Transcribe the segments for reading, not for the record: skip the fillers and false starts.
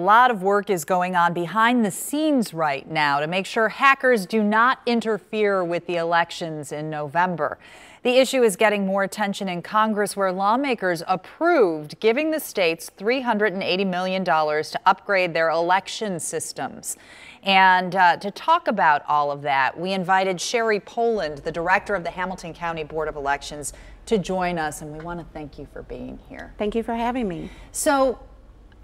A lot of work is going on behind the scenes right now to make sure hackers do not interfere with the elections in November. The issue is getting more attention in Congress, where lawmakers approved giving the states $380 million to upgrade their election systems. And to talk about all of that, we invited Sherry Poland, the director of the Hamilton County Board of Elections, to join us. And we want to thank you for being here. Thank you for having me. So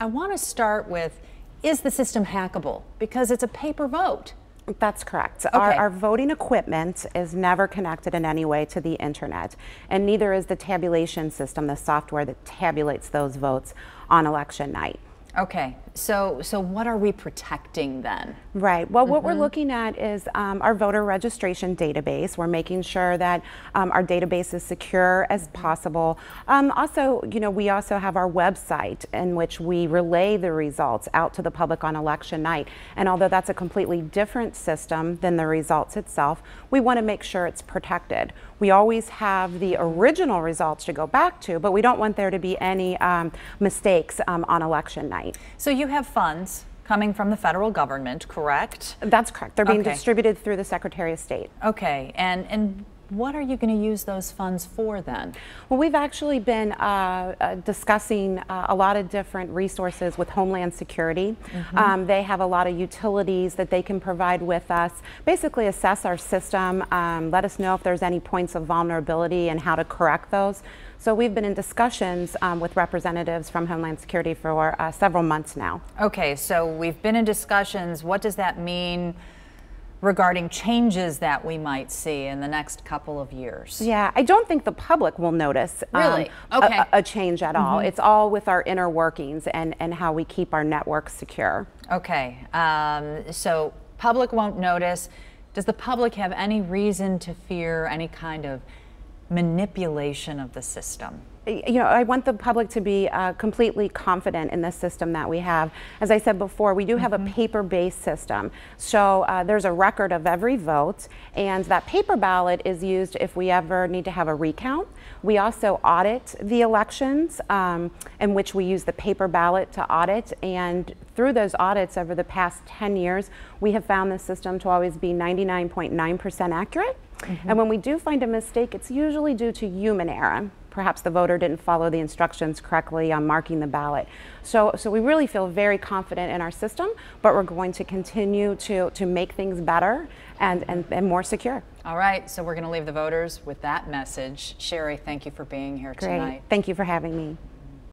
I want to start with, is the system hackable? Because it's a paper vote. That's correct. Okay. Our voting equipment is never connected in any way to the internet, and neither is the tabulation system, the software that tabulates those votes on election night. Okay, so what are we protecting then? Right. Well, what we're looking at is our voter registration database. We're making sure that our database is secure as possible. Also, we also have our website in which we relay the results out to the public on election night. And although that's a completely different system than the results itself, we want to make sure it's protected. We always have the original results to go back to, but we don't want there to be any mistakes on election night. So you have funds coming from the federal government, correct? That's correct. They're being distributed through the Secretary of State. Okay, and what are you going to use those funds for then? Well, we've actually been discussing a lot of different resources with Homeland Security. They have a lot of utilities that they can provide with us, basically assess our system, let us know if there's any points of vulnerability and how to correct those. So we've been in discussions with representatives from Homeland Security for several months now. Okay, so we've been in discussions. What does that mean regarding changes that we might see in the next couple of years? Yeah, I don't think the public will notice a change at all. It's all with our inner workings and how we keep our network secure. Okay, so public won't notice. Does the public have any reason to fear any kind of manipulation of the system? I want the public to be completely confident in the system that we have. As I said before, we do have a paper-based system. So there's a record of every vote, and that paper ballot is used if we ever need to have a recount. We also audit the elections, in which we use the paper ballot to audit, and through those audits over the past 10 years, we have found the system to always be 99.9% accurate. And when we do find a mistake, it's usually due to human error. Perhaps the voter didn't follow the instructions correctly on marking the ballot. So we really feel very confident in our system, but we're going to continue to make things better and more secure. All right, so we're going to leave the voters with that message. Sherry, thank you for being here tonight. Great. Thank you for having me.